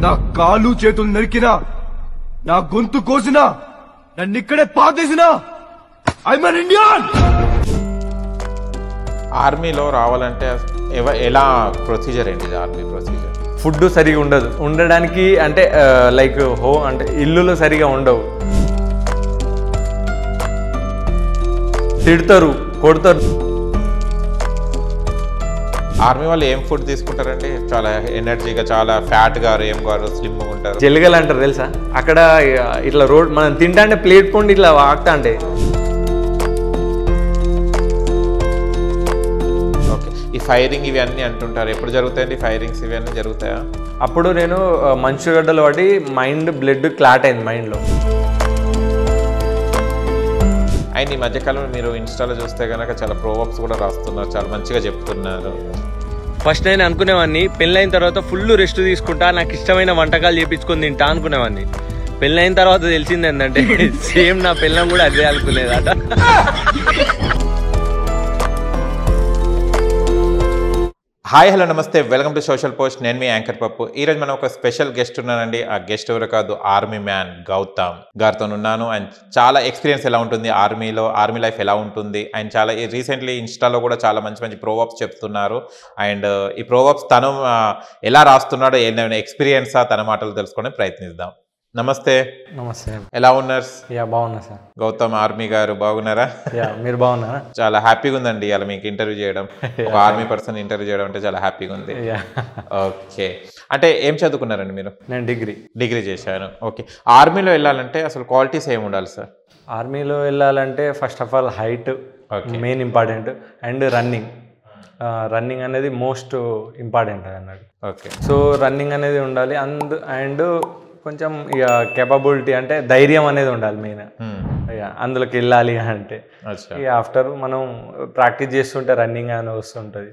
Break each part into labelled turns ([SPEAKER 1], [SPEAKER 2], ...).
[SPEAKER 1] నా కాలు చేతులు నరికినా, నా గొంతు కోసినా, నన్నిక్కడే పాతేసినా ఐఎమ్ అన్ ఇండియన్.
[SPEAKER 2] ఆర్మీలో రావాలంటే ఎలా ప్రొసీజర్ ఏంటిది? ఆర్మీ ప్రొసీజర్
[SPEAKER 3] ఫుడ్ సరిగా ఉండదు, ఉండడానికి అంటే లైక్ అంటే ఇల్లులో సరిగా ఉండవు, తిడతారు, కొడతారు.
[SPEAKER 2] ఆర్మీ వాళ్ళు ఏం ఫుడ్ తీసుకుంటారండి? చాలా ఎనర్జీగా, చాలా ఫ్యాట్ గారు, ఏం గారు, స్లిమ్గా ఉంటారు.
[SPEAKER 3] జల్లిగలు అంటారు తెలుసా? అక్కడ ఇట్లా రోడ్ మనం తింటా అంటే ప్లేట్ కొండి ఇట్లా వాగుతా అంటే.
[SPEAKER 2] ఓకే, ఈ ఫైరింగ్ ఇవి అన్నీ అంటుంటారు, ఎప్పుడు జరుగుతాయండి ఫైరింగ్స్? ఇవి అన్నీ జరుగుతాయా?
[SPEAKER 3] అప్పుడు నేను మంచుగడ్డలు పడి మైండ్ బ్లడ్ క్లాట్ అయింది మైండ్లో.
[SPEAKER 2] అండ్ ఈ మధ్యకాలంలో మీరు ఇన్స్టాలో చూస్తే కనుక చాలా ప్రోవర్బ్స్ కూడా రాస్తున్నారు, చాలా మంచిగా చెప్తున్నారు.
[SPEAKER 3] ఫస్ట్ నేను అనుకునేవాడిని పెళ్ళైన తర్వాత ఫుల్ రెస్ట్ తీసుకుంటా, నాకు ఇష్టమైన వంటకాలు చేయించుకొని తింటా అనుకునేవాడిని. పెళ్ళైన తర్వాత తెలిసింది ఏంటంటే సేమ్ నా పిల్లం కూడా అదే అనుకునేదట.
[SPEAKER 2] హాయ్, హలో, నమస్తే, వెల్కమ్ టు సోషల్ పోస్ట్. నేను మీ యాంకర్ పప్పు. ఈరోజు మనం ఒక స్పెషల్ గెస్ట్ ఉన్నానండి. ఆ గెస్ట్ ఎవరు కాదు, ఆర్మీ మ్యాన్ గౌతమ్ గారితో ఉన్నాను. అండ్ చాలా ఎక్స్పీరియన్స్ ఎలా ఉంటుంది ఆర్మీలో, ఆర్మీ లైఫ్ ఎలా ఉంటుంది. అండ్ చాలా రీసెంట్లీ ఇన్స్టాలో కూడా చాలా మంచి మంచి ప్రోవర్బ్స్ చెప్తున్నారు. అండ్ ఈ ప్రోవర్బ్స్ తను ఎలా రాస్తున్నాడో, ఏమైనా ఎక్స్పీరియన్సా, తన మాటలు తెలుసుకోవడానికి ప్రయత్నిద్దాం. నమస్తే.
[SPEAKER 3] నమస్తే.
[SPEAKER 2] ఎలా ఉన్నారు?
[SPEAKER 3] యా బాగున్నా సార్.
[SPEAKER 2] గౌతమ్ ఆర్మీ గారు బాగున్నారా?
[SPEAKER 3] యా మీరు బాగున్నారా?
[SPEAKER 2] చాలా హ్యాపీగా ఉందండి ఇలా మీకు ఇంటర్వ్యూ చేయడం. ఒక ఆర్మీ పర్సన్ ఇంటర్వ్యూ చేయడం అంటే చాలా హ్యాపీగా ఉంది. ఓకే, అంటే ఏం చదువుకున్నారండి మీరు?
[SPEAKER 3] నేను
[SPEAKER 2] డిగ్రీ చేశాను. ఓకే, ఆర్మీలో వెళ్ళాలంటే అసలు క్వాలిటీస్ ఏమి ఉండాలి సార్?
[SPEAKER 3] ఆర్మీలో వెళ్ళాలంటే first of all height main important, and running అనేది మోస్ట్ ఇంపార్టెంట్ అన్నట్టు.
[SPEAKER 2] ఓకే,
[SPEAKER 3] సో రన్నింగ్ అనేది ఉండాలి. అండ్ కొంచెం ఇక కేపబిలిటీ అంటే ధైర్యం అనేది ఉండాలి మెయిన్. ఇక అందులోకి వెళ్ళాలి అంటే ఇక ఆఫ్టర్ మనం ప్రాక్టీస్ చేస్తుంటే రన్నింగ్ అని వస్తుంటుంది.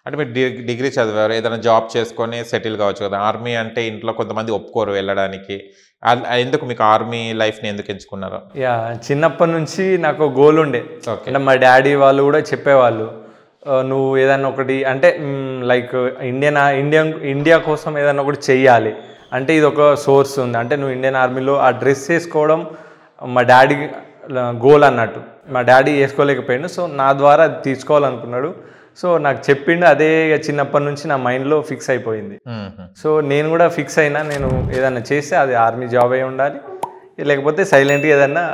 [SPEAKER 2] అంటే మీరు డిగ్రీ చదివారు, ఏదైనా జాబ్ చేసుకొని సెటిల్ కావచ్చు కదా. ఆర్మీ అంటే ఇంట్లో కొంతమంది ఒప్పుకోరు వెళ్ళడానికి. ఎందుకు మీకు ఆర్మీ లైఫ్ని ఎందుకు ఎంచుకున్నారు?
[SPEAKER 3] యా చిన్నప్పటి నుంచి నాకు గోల్ ఉండే. అంటే మా డాడీ వాళ్ళు కూడా చెప్పేవాళ్ళు, నువ్వు ఏదైనా ఒకటి అంటే లైక్ ఇండియా కోసం ఏదైనా ఒకటి చెయ్యాలి అంటే ఇది ఒక సోర్స్ ఉంది. అంటే నువ్వు ఇండియన్ ఆర్మీలో ఆ డ్రెస్ వేసుకోవడం మా డాడీ గోల్ అన్నట్టు. మా డాడీ వేసుకోలేకపోయాడు, సో నా ద్వారా అది తీసుకోవాలనుకున్నాడు. సో నాకు చెప్పిండు, అదే చిన్నప్పటి నుంచి నా మైండ్లో ఫిక్స్ అయిపోయింది. సో నేను కూడా ఫిక్స్ అయినా, నేను ఏదైనా చేస్తే అది ఆర్మీ జాబ్ అయి ఉండాలి, లేకపోతే సైలెంట్గా ఏదన్నా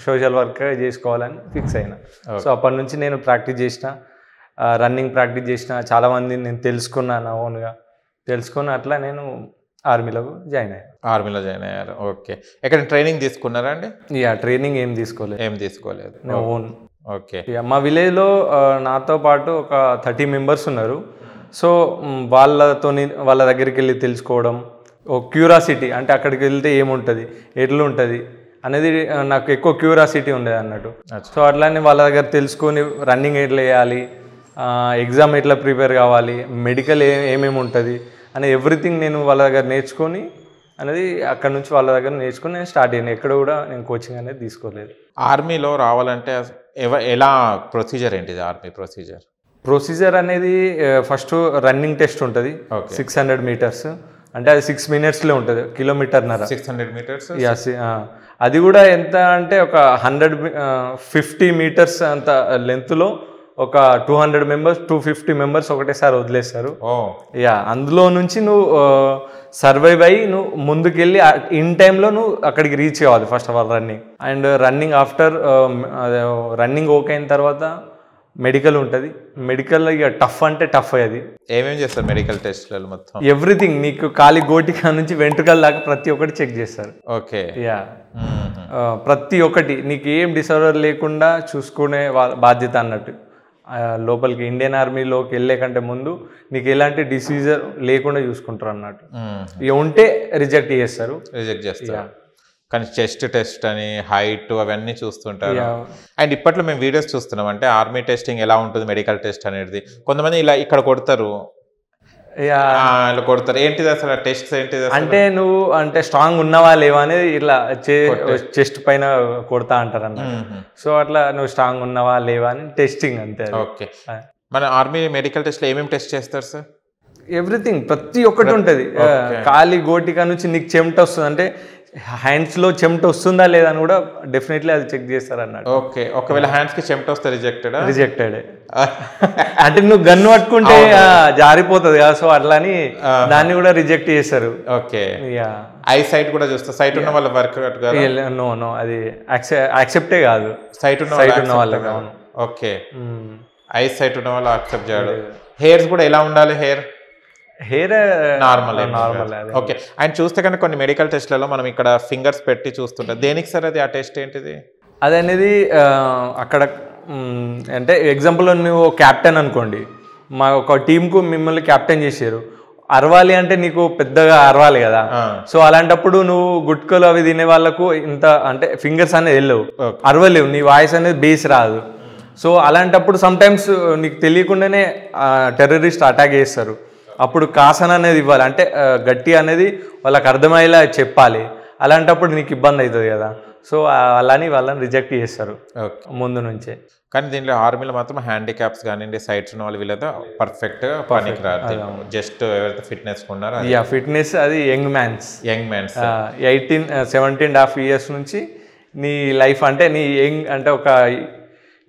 [SPEAKER 3] సోషల్ వర్క్ చేసుకోవాలని ఫిక్స్ అయినా. సో అప్పటి నుంచి నేను ప్రాక్టీస్ చేసిన, రన్నింగ్ ప్రాక్టీస్ చేసిన, చాలామంది నేను తెలుసుకున్నాను, నా ఓన్గా తెలుసుకున్న అట్లా నేను ఆర్మీలో జాయిన్
[SPEAKER 2] అయ్యారు. ఓకే, ఎక్కడ ట్రైనింగ్ తీసుకున్నారా అండి?
[SPEAKER 3] యా ట్రైనింగ్ ఏం తీసుకోలేదు. ఓన్.
[SPEAKER 2] ఓకే,
[SPEAKER 3] మా విలేజ్లో నాతో పాటు ఒక 30 మెంబర్స్ ఉన్నారు. సో వాళ్ళ దగ్గరికి వెళ్ళి తెలుసుకోవడం, ఓ క్యూరాసిటీ, అంటే అక్కడికి వెళ్తే ఏముంటుంది, ఎట్లుంటుంది అనేది నాకు ఎక్కువ క్యూరాసిటీ ఉండేది అన్నట్టు. సో అట్లానే వాళ్ళ దగ్గర తెలుసుకొని రన్నింగ్ ఎట్లా వేయాలి, ఎగ్జామ్ ఎట్లా ప్రిపేర్ కావాలి, మెడికల్ ఏమేమి ఉంటుంది అని ఎవ్రీథింగ్ నేను వాళ్ళ దగ్గర నేర్చుకొని అనేది అక్కడ నుంచి వాళ్ళ దగ్గర నేర్చుకుని నేను స్టార్ట్ అయ్యాను. ఎక్కడ కూడా నేను కోచింగ్ అనేది తీసుకోలేదు.
[SPEAKER 2] ఆర్మీలో రావాలంటే ఎలా ప్రొసీజర్ ఏంటిది? ఆర్మీ ప్రొసీజర్
[SPEAKER 3] అనేది ఫస్ట్ రన్నింగ్ టెస్ట్ ఉంటుంది, 600 మీటర్స్, అంటే అది 6 minutesలో ఉంటుంది, కిలోమీటర్న్నర.
[SPEAKER 2] 600 మీటర్స్.
[SPEAKER 3] అది కూడా ఎంత అంటే ఒక 150 మీటర్స్ అంత లెంత్లో ఒక 200 మెంబర్స్ 250 మెంబర్స్ ఒకటేసారి వదిలేస్తారు. అందులో నుంచి నువ్వు సర్వైవ్ అయ్యి నువ్వు ముందుకెళ్ళి ఇన్ టైంలో నువ్వు అక్కడికి రీచ్ కావాలి. First of all running after running okay అయిన తర్వాత మెడికల్ ఉంటుంది. మెడికల్ ఇక టఫ్ అంటే టఫ్. అది
[SPEAKER 2] ఏమేమి చేస్తారు మెడికల్ టెస్ట్లలో? మొత్తం
[SPEAKER 3] ఎవ్రీథింగ్, నీకు కాలి గోటికా నుంచి వెంట్రుకల దాకా ప్రతి ఒక్కటి చెక్ చేస్తారు.
[SPEAKER 2] ఓకే,
[SPEAKER 3] ప్రతి ఒక్కటి నీకు ఏం డిసార్డర్ లేకుండా చూసుకునే బాధ్యత అన్నట్టు. లోపలికి ఇండియన్ ఆర్మీలోకి వెళ్ళే కంటే ముందు నీకు ఎలాంటి డిసీజర్ లేకుండా చూసుకుంటారు అన్నట్టు. ఇక ఉంటే రిజెక్ట్ చేస్తారు.
[SPEAKER 2] కానీ చెస్ట్ టెస్ట్ అని, హైట్, అవన్నీ చూస్తుంటారు. అండ్ ఇప్పట్లో మేము వీడియోస్ చూస్తున్నాం, అంటే ఆర్మీ టెస్టింగ్ ఎలా ఉంటుంది, మెడికల్ టెస్ట్ అనేది. కొంతమంది ఇలా ఇక్కడ కొడతారు, ఏంటిది అసలు టెస్ట్ ఏంటిది? అంటే
[SPEAKER 3] నువ్వు అంటే స్ట్రాంగ్ ఉన్నావా లేవా అనేది ఇట్లా చెస్ట్ పైన కొడతా అంటారు అన్న. సో అట్లా నువ్వు స్ట్రాంగ్ ఉన్నావా లేవా అని టెస్టింగ్ అంతే.
[SPEAKER 2] ఓకే, మన ఆర్మీ మెడికల్ టెస్ట్ లో ఏమేమి టెస్ట్ చేస్తారు సార్?
[SPEAKER 3] ఎవ్రీథింగ్ ప్రతి ఒక్కటి ఉంటుంది. కాలి గోటికా నుంచి నీకు చెమట వస్తుంది అంటే హ్యాండ్స్లో చెమట వస్తుందా లేదా అని కూడా డెఫినెట్లీ అది చెక్ చేస్తారు అన్నాడు.
[SPEAKER 2] ఓకే, ఒకవేళ హ్యాండ్స్ కి చెమట వస్తే
[SPEAKER 3] రిజెక్టెడ్ అంటే నువ్వు గన్ను పట్టుకుంటే జారిపోతుంది కదా, సో అట్లా అని దాన్ని కూడా రిజెక్ట్ చేస్తారు.
[SPEAKER 2] ఓకే, ఐ సైట్ కూడా చూస్తా, సైట్ ఉన్న వాళ్ళ వర్క్
[SPEAKER 3] నో అది యాక్సెప్టే కాదు,
[SPEAKER 2] సైట్ ఉన్న వాళ్ళకి. అవును, ఓకే, ఐ సైట్ ఉన్న వాళ్ళు యాక్సెప్ట్ చేయడు. హెయిర్స్ కూడా ఎలా ఉండాలి? Hair normal. ఓకే, ఆయన చూస్తే కనుక కొన్ని మెడికల్ టెస్ట్లలో మనం ఇక్కడ ఫింగర్స్ పెట్టి చూస్తుంటాం. దేనికి సార్ అది? ఆ టెస్ట్ ఏంటిది?
[SPEAKER 3] అది అనేది అక్కడ అంటే ఎగ్జాంపుల్ నువ్వు క్యాప్టెన్ అనుకోండి, మా ఒక టీంకు మిమ్మల్ని క్యాప్టెన్ చేసారు, అరవాలి అంటే నీకు పెద్దగా అరవాలి కదా. సో అలాంటప్పుడు నువ్వు గుట్కలు అవి తినే వాళ్ళకు ఇంత అంటే ఫింగర్స్ అనేది వెళ్ళవు, అరవలేవు, నీ వాయిస్ అనేది బేస్ రాదు. సో అలాంటప్పుడు సమ్టైమ్స్ నీకు తెలియకుండానే టెర్రరిస్ట్ అటాక్ చేస్తారు. అప్పుడు కాసన అనేది ఇవ్వాలి, అంటే గట్టి అనేది వాళ్ళకి అర్థమయ్యేలా చెప్పాలి. అలాంటప్పుడు నీకు ఇబ్బంది అవుతుంది కదా. సో అలాని వాళ్ళని రిజెక్ట్ చేస్తారు ముందు నుంచే.
[SPEAKER 2] కానీ దీంట్లో ఆర్మీలో మాత్రం హ్యాండిక్యాప్స్ కానివ్వండి, సైట్స్ ఉన్న వాళ్ళు వీళ్ళతో పర్ఫెక్ట్గా పనికి రాదు. జస్ట్ ఎవరైతే ఫిట్నెస్ ఉన్నారో
[SPEAKER 3] ఫిట్నెస్ అది యంగ్ మ్యాన్స్ 17.5 years నుంచి నీ లైఫ్ అంటే నీ యంగ్ అంటే ఒక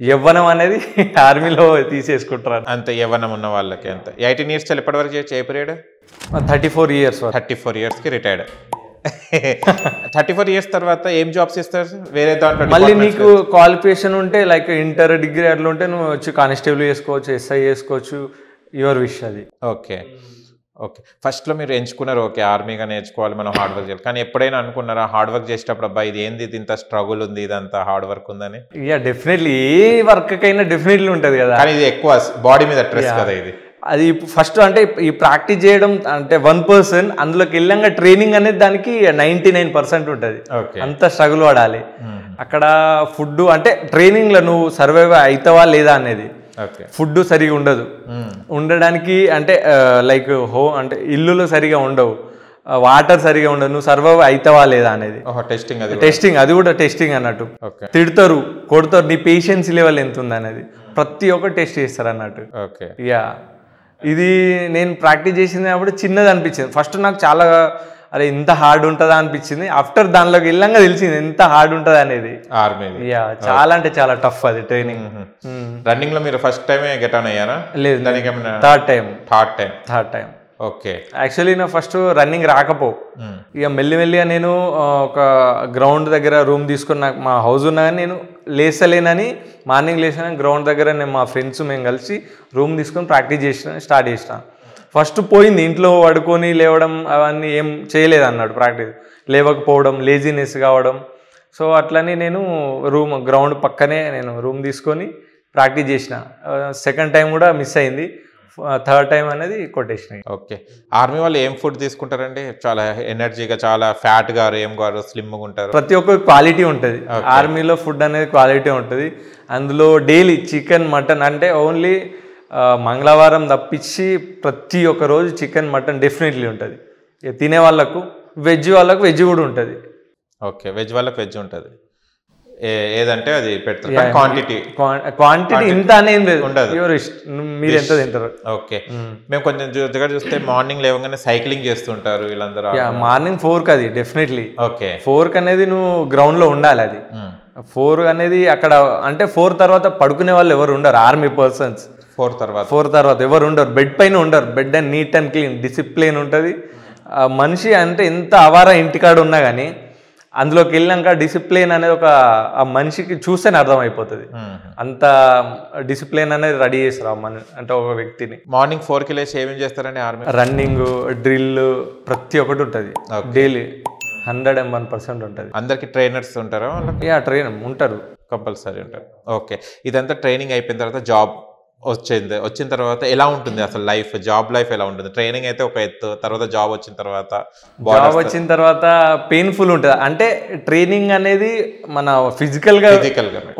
[SPEAKER 3] యవ్వనం అనేది ఆర్మీలో తీసేసుకుంటారు.
[SPEAKER 2] అంత యవ్వనం ఉన్న వాళ్ళకి అంత 18 years ఎప్పటి వరకు చేయొచ్చు? ఏ పీరియడ్?
[SPEAKER 3] 34 years.
[SPEAKER 2] 34 yearsకి రిటైర్డ్. 34 years తర్వాత ఏం జాబ్స్ ఇస్తారు వేరే దాంట్లో?
[SPEAKER 3] మళ్ళీ నీకు క్వాలిఫికేషన్ ఉంటే లైక్ ఇంటర్ డిగ్రీ అట్లా ఉంటే నువ్వు వచ్చి కానిస్టేబుల్ చేసుకోవచ్చు, ఎస్ఐ చేసుకోవచ్చు, యువర్ విష్ అది.
[SPEAKER 2] ఓకే, ఫస్ట్లో మీరు ఎంచుకున్నారు ఓకే ఆర్మీగా నేర్చుకోవాలి, మనం హార్డ్ వర్క్ చేయాలి, కానీ ఎప్పుడైనా అనుకున్నారా హార్డ్ వర్క్ చేసేటప్పుడు అబ్బా ఇది ఏంది, ఇంత స్ట్రగుల్ ఉంది, ఇదంతా హార్డ్ వర్క్ ఉందని?
[SPEAKER 3] డెఫినెట్లీ ఏ వర్క్ అయినా డెఫినెట్లీ ఉంటుంది కదా,
[SPEAKER 2] కానీ ఇది ఎక్కువ బాడీ మీద స్ట్రెస్ కదా ఇది.
[SPEAKER 3] అది ఫస్ట్ అంటే ఈ ప్రాక్టీస్ చేయడం అంటే 1%, అందులోకి వెళ్ళంగా ట్రైనింగ్ అనేది దానికి 99% ఉంటుంది. అంత స్ట్రగుల్ పడాలి అక్కడ. ఫుడ్ అంటే ట్రైనింగ్లో నువ్వు సర్వైవ్ అవుతావా లేదా అనేది, ఫుడ్ సరిగా ఉండదు, ఉండడానికి అంటే లైక్ అంటే ఇల్లులో సరిగా ఉండవు, వాటర్ సరిగా ఉండదు, నువ్వు సర్వైవ్ అవుతావా లేదా అనేది టెస్టింగ్. అది కూడా టెస్టింగ్ అన్నట్టు. తిడతారు, కొడతారు, నీ పేషెన్స్ లెవెల్ ఎంత ఉంది అనేది ప్రతి ఒక్కటి టెస్ట్ చేస్తారు అన్నట్టు. ఇది నేను ప్రాక్టీస్ చేసింది అప్పుడు చిన్నది అనిపించింది ఫస్ట్ నాకు, చాలా అరే ఇంత హార్డ్ ఉంటుందా అనిపించింది. ఆఫ్టర్ దానిలోకి వెళ్ళంగా తెలిసింది ఎంత హార్డ్ ఉంటుంది అనేది.
[SPEAKER 2] ఆర్మీ
[SPEAKER 3] చాలా అంటే చాలా టఫ్ అది ట్రైనింగ్.
[SPEAKER 2] రన్నింగ్ లో మీరు ఫస్ట్ టైం గెట్ ఆన్ అయ్యారా?
[SPEAKER 3] లేదు, థర్డ్ టైం.
[SPEAKER 2] ఓకే,
[SPEAKER 3] యాక్చువల్లీ నా ఫస్ట్ రన్నింగ్ రాకపో, ఇక మెల్లిమెల్లిగా నేను ఒక గ్రౌండ్ దగ్గర రూమ్ తీసుకుని, నాకు మా హౌస్ ఉన్నా కానీ నేను లేసలేనని మార్నింగ్ లేచిన గ్రౌండ్ దగ్గర నేను మా ఫ్రెండ్స్ మేము కలిసి రూమ్ తీసుకొని ప్రాక్టీస్ స్టార్ట్ చేసిన. ఫస్ట్ పోయింది, ఇంట్లో పడుకొని లేవడం అవన్నీ ఏం చేయలేదు అన్నాడు, ప్రాక్టీస్ లేవకపోవడం, లేజినెస్ కావడం. సో అట్లని నేను గ్రౌండ్ పక్కనే నేను రూమ్ తీసుకొని ప్రాక్టీస్ చేసిన. సెకండ్ టైం కూడా మిస్ అయింది, థర్డ్ టైం అనేది కొట్టేసిన.
[SPEAKER 2] ఓకే, ఆర్మీ వాళ్ళు ఏం ఫుడ్ తీసుకుంటారండి? చాలా ఎనర్జీగా, చాలా ఫ్యాట్ గారు, ఏం గారు, స్లిమ్గా ఉంటారు?
[SPEAKER 3] ప్రతి ఒక్క క్వాలిటీ ఉంటుంది ఆర్మీలో, ఫుడ్ అనేది క్వాలిటీ ఉంటుంది. అందులో డైలీ చికెన్, మటన్ అంటే ఓన్లీ మంగళవారం తప్పించి ప్రతి ఒక్క రోజు చికెన్, మటన్ డెఫినెట్లీ ఉంటుంది. తినే వాళ్ళకు, వెజ్ వాళ్ళకు వెజ్ కూడా ఉంటుంది.
[SPEAKER 2] ఓకే, వెజ్ వాళ్ళకి వెజ్ ఉంటుంది, ఏదంటే అది పెడతారు. క్వాంటిటీ
[SPEAKER 3] ఇంత అనేది ఉండదు, మీరు ఎంత తింటారు.
[SPEAKER 2] ఓకే, మేము కొంచెం దగ్గర చూస్తే మార్నింగ్ లేవగానే సైక్లింగ్ చేస్తుంటారు వీళ్ళందరూ.
[SPEAKER 3] మార్నింగ్ 4కి అది డెఫినెట్లీ.
[SPEAKER 2] ఓకే,
[SPEAKER 3] 4కి అనేది నువ్వు గ్రౌండ్ లో ఉండాలి. అది 4 అనేది అక్కడ అంటే 4 తర్వాత పడుకునే వాళ్ళు ఎవరు ఉండరు, ఆర్మీ పర్సన్స్. 4 తర్వాత ఎవరు ఉండరు, బెడ్ పైన ఉండరు. Bed and neat and clean, discipline ఉంటుంది. మనిషి అంటే ఎంత అవారా ఇంటికాడ ఉన్నా కానీ అందులోకి వెళ్ళాక డిసిప్లిన్ అనేది ఒక ఆ మనిషికి చూస్తేనే అర్థమైపోతుంది. అంత డిసిప్లిన్ అనేది రెడీ చేస్తారు అంటే ఒక వ్యక్తిని.
[SPEAKER 2] మార్నింగ్ 4కి లేచి ఏమేమి చేస్తారండి ఆర్మీ?
[SPEAKER 3] రన్నింగ్, డ్రిల్ ప్రతి ఒక్కటి ఉంటుంది డైలీ, 101% ఉంటుంది.
[SPEAKER 2] అందరికి ట్రైనర్స్ ఉంటారా?
[SPEAKER 3] ట్రైనర్ ఉంటారు,
[SPEAKER 2] కంపల్సరీ ఉంటారు. ఓకే, ఇదంతా ట్రైనింగ్ అయిపోయిన తర్వాత జాబ్ వచ్చిన తర్వాత ఎలా ఉంటుంది అసలు లైఫ్, జాబ్ లైఫ్ ఎలా ఉంటుంది? ట్రైనింగ్ అయితే ఒక ఎత్తు, తర్వాత జాబ్ వచ్చిన
[SPEAKER 3] తర్వాత పెయిన్ఫుల్ ఉంటుంది. అంటే ట్రైనింగ్ అనేది మన ఫిజికల్గా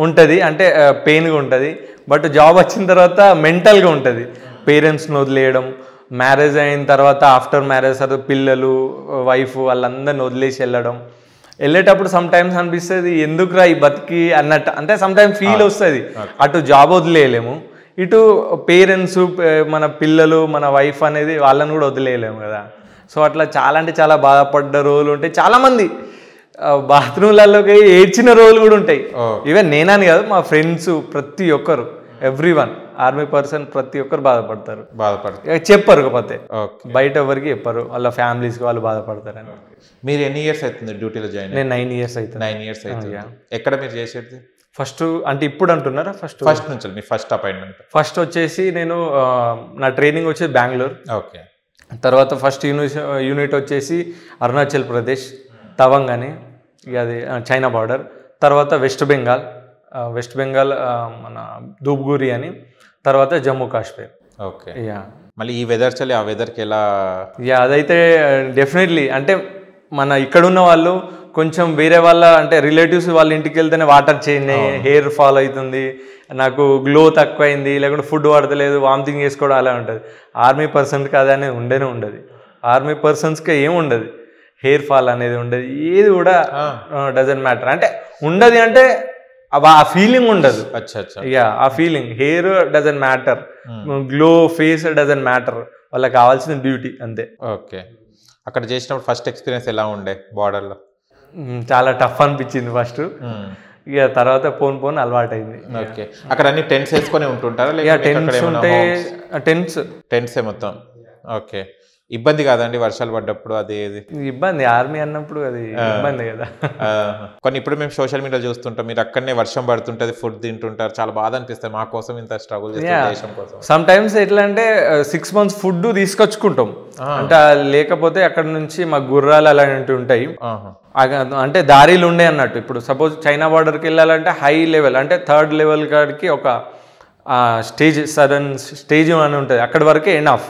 [SPEAKER 3] ఉంటుంది, అంటే పెయిన్గా ఉంటుంది. బట్ జాబ్ వచ్చిన తర్వాత మెంటల్గా ఉంటుంది. పేరెంట్స్ని వదిలేయడం, మ్యారేజ్ అయిన తర్వాత ఆఫ్టర్ మ్యారేజ్ తర్వాత పిల్లలు, వైఫ్ వాళ్ళందరిని వదిలేసి వెళ్ళేటప్పుడు సమ్ టైమ్స్ అనిపిస్తుంది ఎందుకురా ఈ బతికి అన్నట్టు. అంటే సమ్ టైమ్స్ ఫీల్ వస్తుంది, అటు జాబ్ వదిలేయలేము, ఇటు పేరెంట్స్, మన పిల్లలు, మన వైఫ్ అనేది వాళ్ళని కూడా వదిలేయలేము కదా. సో అట్లా చాలా అంటే చాలా బాధపడ్డ రోజులు ఉంటాయి. చాలామంది బాత్రూమ్లలోకి ఏడ్చిన రోజులు కూడా ఉంటాయి. ఈవెన్ నేనని కాదు, మా ఫ్రెండ్స్ ప్రతి ఒక్కరు, ఎవ్రీవన్ ఆర్మీ పర్సన్ ప్రతి ఒక్కరు బాధపడతారు. చెప్పరు, కాకపోతే బయట ఎవరికి చెప్పరు, వాళ్ళ ఫ్యామిలీస్కి వాళ్ళు బాధపడతారని.
[SPEAKER 2] మీరు ఎన్ని ఇయర్స్ అవుతుంది డ్యూటీలో జాయిన్?
[SPEAKER 3] నేను 9 years అవుతుంది.
[SPEAKER 2] 9 years అవుతుంది. ఎక్కడ మీరు చేసేది
[SPEAKER 3] ఫస్ట్? అంటే ఇప్పుడు అంటున్నారా?
[SPEAKER 2] ఫస్ట్ నుంచి మీ ఫస్ట్ అపాయింట్మెంట్?
[SPEAKER 3] ఫస్ట్ వచ్చేసి నేను నా ట్రైనింగ్ వచ్చేసి బెంగళూరు.
[SPEAKER 2] ఓకే.
[SPEAKER 3] తర్వాత ఫస్ట్ యూనిట్ వచ్చేసి అరుణాచల్ ప్రదేశ్ తవంగ్ అని, ఇక అది చైనా బార్డర్. తర్వాత వెస్ట్ బెంగాల్ మన ధూప్గురి అని, తర్వాత జమ్మూ కాశ్మీర్.
[SPEAKER 2] ఓకే. మళ్ళీ ఈ వెదర్ చలి ఆ వెదర్కి ఎలా?
[SPEAKER 3] అదైతే డెఫినెట్లీ అంటే మన ఇక్కడున్న వాళ్ళు కొంచెం వేరే వాళ్ళ అంటే రిలేటివ్స్ వాళ్ళ ఇంటికి వెళ్తేనే వాటర్ చేంజ్ అయ్యి హెయిర్ ఫాల్ అవుతుంది, నాకు గ్లో తక్కువైంది, లేకుంటే ఫుడ్ పడతలేదు, వామిటింగ్ చేసుకోవడం అలా ఉంటుంది. ఆర్మీ పర్సన్స్కి అది అనేది ఉండదు. ఆర్మీ పర్సన్స్కి ఏమి ఉండదు, హెయిర్ ఫాల్ అనేది ఉండదు, ఏది కూడా డజంట్ మ్యాటర్. అంటే ఉండదు అంటే ఆ ఫీలింగ్ ఉండదు. ఆ feeling, hair doesn't matter, glow face doesn't matter, వాళ్ళకి కావాల్సిన డ్యూటీ అంతే.
[SPEAKER 2] ఓకే. అక్కడ చేసినప్పుడు ఫస్ట్ ఎక్స్పీరియన్స్ ఎలా ఉండే బార్డర్లో?
[SPEAKER 3] చాలా టఫ్ అనిపించింది ఫస్ట్, ఇక తర్వాత పోను అలవాటు అయింది.
[SPEAKER 2] ఓకే. అక్కడ అన్ని టెంట్స్ వేసుకొని ఉంటుంటారా? టెంట్స్ మొత్తం. ఓకే. ఇబ్బంది కాదండి వర్షాలు పడ్డప్పుడు? అది
[SPEAKER 3] ఇబ్బంది, ఆర్మీ అన్నప్పుడు అది ఇబ్బంది కదా.
[SPEAKER 2] కొన్ని ఇప్పుడు మేము సోషల్ మీడియా చూస్తుంటాం, మీరు అక్కడనే వర్షం పడుతుంటది, ఫుడ్ తింటుంటారు, చాలా బాధ అనిపిస్తుంది. మా కోసం ఇంత స్ట్రగుల్ చేస్తాం.
[SPEAKER 3] సమ్ టైమ్స్ ఎట్లా అంటే 6 months ఫుడ్ తీసుకొచ్చుకుంటాం, అంటే లేకపోతే అక్కడ నుంచి మాకు గుర్రాలు అలాంటివి ఉంటాయి, అంటే దారిలు ఉండే అన్నట్టు. ఇప్పుడు సపోజ్ చైనా బార్డర్కి వెళ్ళాలంటే హై లెవెల్ అంటే 3rd level కాడికి ఒక స్టేజ్ అని ఉంటుంది, అక్కడి వరకే ఎనఫ్.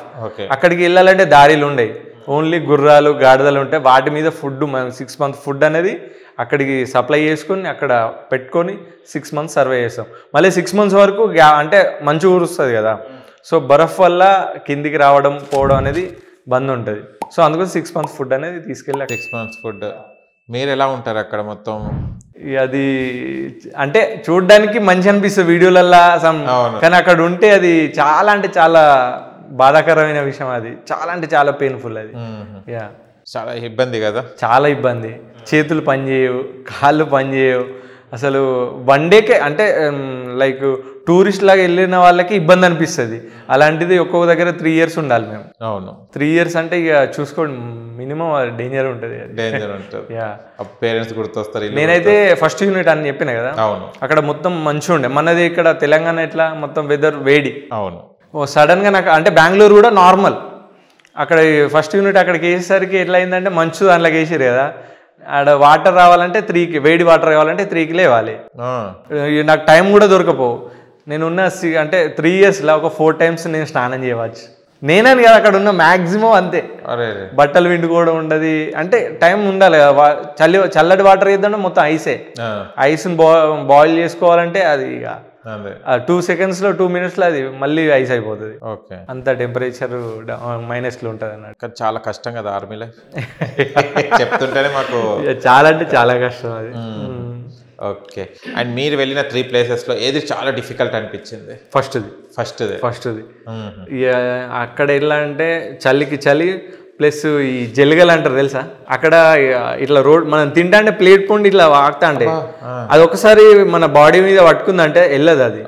[SPEAKER 3] అక్కడికి వెళ్ళాలంటే దారిలు ఉండేవి, ఓన్లీ గుర్రాలు గాడిదలు ఉంటాయి, వాటి మీద ఫుడ్ 6 months ఫుడ్ అనేది అక్కడికి సప్లై చేసుకొని అక్కడ పెట్టుకొని 6 months సర్వే చేస్తాం. మళ్ళీ 6 months వరకు అంటే మంచు కురుస్తుంది కదా, సో బరఫ్ వల్ల కిందికి రావడం పోవడం అనేది బంద్ ఉంటుంది. సో అందుకని 6 months ఫుడ్ అనేది తీసుకెళ్ళి
[SPEAKER 2] 6 months ఫుడ్. మీరు ఎలా ఉంటారు అక్కడ మొత్తం?
[SPEAKER 3] అది అంటే చూడడానికి మంచి అనిపిస్తుంది వీడియోలల్లా, కానీ అక్కడ ఉంటే అది చాలా అంటే చాలా బాధాకరమైన విషయం. అది చాలా అంటే చాలా పెయిన్ఫుల్. అది
[SPEAKER 2] చాలా ఇబ్బంది కదా,
[SPEAKER 3] చాలా ఇబ్బంది. చేతులు పనిచేయవు, కాళ్ళు పనిచేయవు అసలు. 1 dayకే అంటే లైక్ టూరిస్ట్ లాగా వెళ్ళిన వాళ్ళకి ఇబ్బంది అనిపిస్తుంది. అలాంటిది ఒక్కొక్క దగ్గర 3 years ఉండాలి మేము.
[SPEAKER 2] అవును,
[SPEAKER 3] 3 years అంటే ఇక చూసుకోండి, మినిమం డేంజర్ ఉంటుంది.
[SPEAKER 2] పేరెంట్స్ గుర్తొస్తారు.
[SPEAKER 3] నేనైతే ఫస్ట్ యూనిట్ అని చెప్పిన కదా, అక్కడ మొత్తం మంచిగా ఉండే. మనది ఇక్కడ తెలంగాణ ఎట్లా మొత్తం వెదర్ వేడి.
[SPEAKER 2] అవును.
[SPEAKER 3] సడన్గా నాకు అంటే బెంగళూరు కూడా నార్మల్, అక్కడ ఫస్ట్ యూనిట్ అక్కడికి వేసేసరికి ఎట్లా అయిందంటే మంచు దాంట్లోకి వేసారు కదా, ఆడ వాటర్ రావాలంటే 3కి, వేడి వాటర్ రావాలంటే 3కి లేవాలి. నాకు టైం కూడా దొరకపోవు. నేనున్న అంటే 3 yearsలో ఒక 4 times నేను స్నానం చేయవచ్చు. నేనని కదా అక్కడ ఉన్న మ్యాక్సిమం అంతే. బట్టలు విండుకోవడం ఉండదు, అంటే టైం ఉండాలి కదా. చల్లటి వాటర్ వేద్దాం మొత్తం ఐస్ని బాయిల్ చేసుకోవాలంటే అది ఇక 2 secondsలో 2 minutesలో అది మళ్ళీ ఐస్ అయిపోతుంది. అంత టెంపరేచర్ -లో ఉంటుంది అన్నట్టు.
[SPEAKER 2] చాలా కష్టం కదా ఆర్మీ లైఫ్. చెప్తుంటేనే మాకు
[SPEAKER 3] చాలా అంటే చాలా కష్టం అది.
[SPEAKER 2] ఓకే. అండ్ మీరు వెళ్ళిన 3 places-లో ఏది చాలా డిఫికల్ట్ అనిపించింది? ఫస్ట్ది
[SPEAKER 3] అక్కడ ఎలా అంటే చలికి చలి ప్లస్ ఈ జల్గలు అంటారు తెలుసా, అక్కడ ఇట్లా రోడ్ మనం తింటా అంటే ప్లేట్ పొండి ఇట్లా వాగుతా అంటే అది ఒకసారి మన బాడీ మీద పట్టుకుందంటే వెళ్ళదు అది.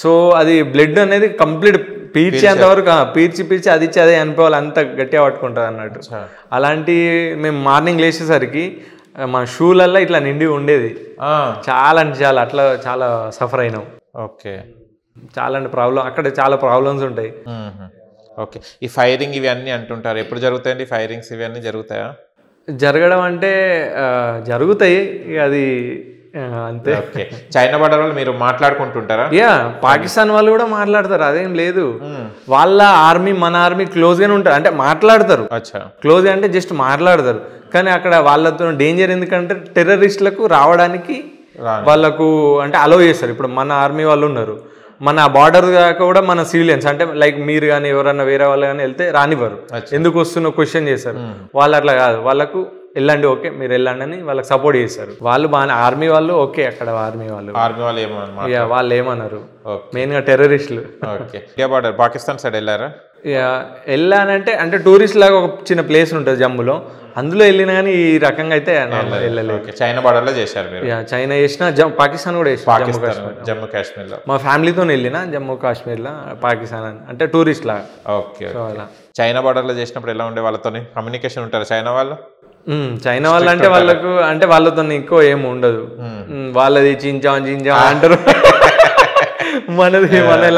[SPEAKER 3] సో అది బ్లడ్ అనేది కంప్లీట్ పీల్చేంత వరకు పీల్చి అది ఇచ్చి అదే అనిపోవాలి, అంత గట్టిగా పట్టుకుంటుంది అన్నట్టు. అలాంటి మేము మార్నింగ్ లేచేసరికి మన షూలల్లో ఇట్లా నిండి ఉండేది. చాలా అంటే చాలా అట్లా చాలా సఫర్ అయినాం.
[SPEAKER 2] ఓకే.
[SPEAKER 3] చాలా అంటే అక్కడ చాలా ప్రాబ్లమ్స్ ఉంటాయి.
[SPEAKER 2] ఓకే. ఈ ఫైరింగ్ ఇవి అన్నీ అంటుంటారు, ఎప్పుడు జరుగుతాయండి ఫైరింగ్స్? ఇవి అన్నీ జరుగుతాయా?
[SPEAKER 3] జరగడం అంటే జరుగుతాయి, అది అంతే.
[SPEAKER 2] ఓకే. చైనా బార్డర్ వాళ్ళు మీరు మాట్లాడుకుంటుంటారా?
[SPEAKER 3] పాకిస్తాన్ వాళ్ళు కూడా మాట్లాడతారు, అదేం లేదు. వాళ్ళ ఆర్మీ మన ఆర్మీ క్లోజ్గానే ఉంటారు, అంటే మాట్లాడతారు. క్లోజ్ అంటే జస్ట్ మాట్లాడతారు, కానీ అక్కడ వాళ్ళతో డేంజర్. ఎందుకంటే టెర్రరిస్టులకు రావడానికి వాళ్ళకు అంటే అలో చేస్తారు. ఇప్పుడు మన ఆర్మీ వాళ్ళు ఉన్నారు, మన బార్డర్ దాకా కూడా మన సివిలియన్స్ అంటే లైక్ మీరు కానీ ఎవరన్నా వేరే వాళ్ళు కానీ వెళ్తే రానివ్వరు. ఎందుకు వస్తున్న క్వశ్చన్ చేస్తారు. వాళ్ళు అట్లా కాదు, వాళ్ళకు వెళ్ళండి ఓకే మీరు వెళ్ళండి అని వాళ్ళకి సపోర్ట్ చేస్తారు. వాళ్ళు బాగా ఆర్మీ వాళ్ళు ఓకే, అక్కడ ఆర్మీ వాళ్ళు
[SPEAKER 2] ఏమన్నా
[SPEAKER 3] ఇక వాళ్ళు ఏమన్నారు, మెయిన్గా టెర్రరిస్టులు.
[SPEAKER 2] Okay, India border Pakistan side వెళ్ళారా?
[SPEAKER 3] ఇక వెళ్ళానంటే అంటే టూరిస్ట్ లాగా ఒక చిన్న ప్లేస్ ఉంటుంది జమ్ములో, అందులో వెళ్ళినా కానీ ఈ రకంగా అయితే వెళ్ళలేదు.
[SPEAKER 2] చైనా బార్డర్ లో చేశారు మీరు?
[SPEAKER 3] చైనా చేసిన, పాకిస్తాన్ కూడా చేసిన,
[SPEAKER 2] జమ్మూ కాశ్మీర్ లో
[SPEAKER 3] మా ఫ్యామిలీతో వెళ్ళిన జమ్మూ కాశ్మీర్లో, పాకిస్తాన్ అంటే టూరిస్ట్ లాగా.
[SPEAKER 2] ఓకే, చైనా బార్డర్ లో చేసినప్పుడు ఎలా ఉండే వాళ్ళతో కమ్యూనికేషన్ ఉంటారు చైనా వాళ్ళు?
[SPEAKER 3] చైనా వాళ్ళు అంటే వాళ్ళకు అంటే వాళ్ళతో ఎక్కువ ఏమి ఉండదు, వాళ్ళది చించా అంటారు, మన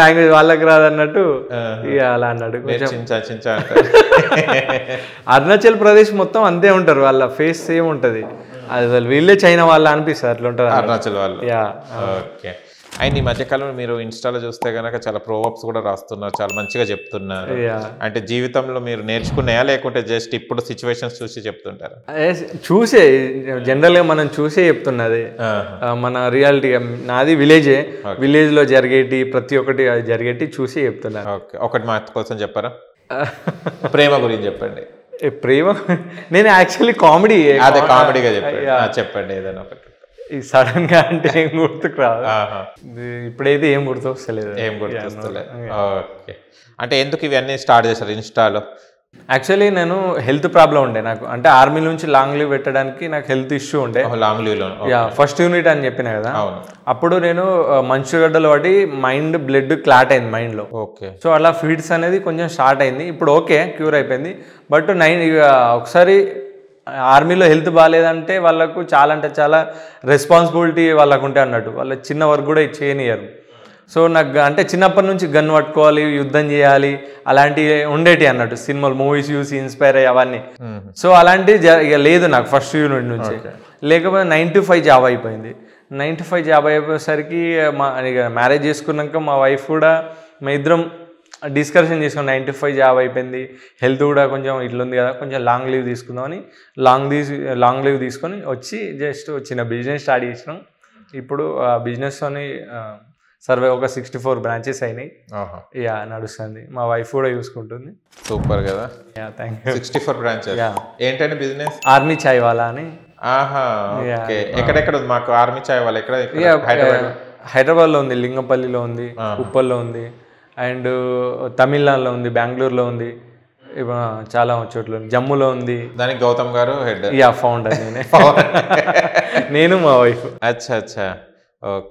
[SPEAKER 3] లాంగ్వేజ్ వాళ్ళకి రాదన్నట్టు ఇక అలా అన్నాడు. అరుణాచల్ ప్రదేశ్ మొత్తం అంతే ఉంటారు, వాళ్ళ ఫేస్ సేమ్ ఉంటది, అది వీళ్ళే చైనా వాళ్ళ అనిపిస్తుంది, అట్లా ఉంటుంది
[SPEAKER 2] అరుణాచల్ వాళ్ళు. ఓకే, అండ్ ఈ మధ్యకాలంలో మీరు ఇన్స్టాలో చూస్తే కనుక చాలా ప్రోవర్బ్స్ కూడా రాస్తున్నారు, చాలా మంచిగా చెప్తున్నారు. అంటే జీవితంలో మీరు నేర్చుకున్నాయా లేకుంటే జస్ట్ ఇప్పుడు సిచ్యువేషన్స్ చూసి చెప్తుంటారా?
[SPEAKER 3] చూసే జనరల్ గా మనం చూసే చెప్తున్నది, మన రియాలిటీ. నాది విలేజే, విలేజ్ లో జరిగేటి ప్రతి ఒక్కటి జరిగేటి చూసి చెప్తున్నారు.
[SPEAKER 2] ఓకే, ఒకటి మా కోసం చెప్పారా? ప్రేమ గురించి చెప్పండి.
[SPEAKER 3] ప్రేమ నేను యాక్చువల్లీ కామెడీ,
[SPEAKER 2] అదే కామెడీగా చెప్పండి ఏదైనా ఒకటి.
[SPEAKER 3] ఈ సడన్ గా అంటే ఏం గుర్తుకు రాదు, ఇప్పుడైతే ఏం గుర్తొస్తలేదు.
[SPEAKER 2] ఓకే, అంటే ఎందుకు ఇవన్నీ స్టార్ట్ చేశారు ఇన్స్టాలో?
[SPEAKER 3] యాక్చువల్లీ నేను హెల్త్ ప్రాబ్లం ఉండే నాకు, అంటే ఆర్మీ నుంచి లాంగ్ లీవ్ పెట్టడానికి నాకు హెల్త్ ఇష్యూ ఉండే.
[SPEAKER 2] లాంగ్ లీవ్ లో
[SPEAKER 3] ఫస్ట్ యూనిట్ అని చెప్పిన కదా, అప్పుడు నేను మంచుగడ్డలు పడి మైండ్ బ్లడ్ క్లాట్ అయింది మైండ్ లో.
[SPEAKER 2] ఓకే,
[SPEAKER 3] సో అలా ఫీడ్స్ అనేది కొంచెం స్టార్ట్ అయింది, ఇప్పుడు ఓకే క్యూర్ అయిపోయింది. బట్ ఒకసారి ఆర్మీలో హెల్త్ బాగాలేదంటే వాళ్ళకు చాలా అంటే చాలా రెస్పాన్సిబిలిటీ వాళ్ళకు ఉంటాయి అన్నట్టు, వాళ్ళ చిన్న వర్క్ కూడా చేయనియరు. సో నాకు అంటే చిన్నప్పటి నుంచి గన్ పట్టుకోవాలి, యుద్ధం చేయాలి, అలాంటివి ఉండేటి అన్నట్టు, సినిమాలు మూవీస్ చూసి ఇన్స్పైర్ అయ్యి అవన్నీ. సో అలాంటివి ఇక లేదు నాకు ఫస్ట్ యూనిట్ నుంచి. లేకపోతే 9 to 5 జాబ్ అయిపోయింది. 9 to 5 జాబ్ అయిపోయేసరికి ఇక మ్యారేజ్ చేసుకున్నాక మా వైఫ్ కూడా మా ఇద్దరం డిస్కషన్ చేసుకుని 9 to 5 జాబ్ అయిపోయింది, హెల్త్ కూడా కొంచెం ఇట్లుంది కదా, కొంచెం లాంగ్ లీవ్ తీసుకుందామని లాంగ్ లీవ్ తీసుకొని వచ్చి జస్ట్ చిన్న బిజినెస్ స్టార్ట్ చేసినాం. ఇప్పుడు ఆ బిజినెస్తోని సర్వే ఒక 64 బ్రాంచెస్ అయినాయి, నడుస్తుంది. మా వైఫ్ కూడా చూసుకుంటుంది.
[SPEAKER 2] సూపర్ కదా.
[SPEAKER 3] Thank you.
[SPEAKER 2] 64 బ్రాంచెస్. ఏంటంటే బిజినెస్?
[SPEAKER 3] ఆర్మీ చాయ్ వాలా అని.
[SPEAKER 2] ఎక్కడెక్కడ మాకు ఆర్మీ చాయ్ వాలా? ఎక్కడ?
[SPEAKER 3] హైదరాబాద్లో ఉంది, లింగంపల్లిలో ఉంది, ఉప్పల్లో ఉంది, అండ్ తమిళనాడులో ఉంది, బెంగళూరులో ఉంది, చాలా చోట్ల, జమ్మూలో ఉంది.
[SPEAKER 2] దానికి గౌతమ్ గారు హెడ్?
[SPEAKER 3] ఫౌండర్ నేనే. నేను మా వైఫ్.
[SPEAKER 2] అచ్చా, ఓకే.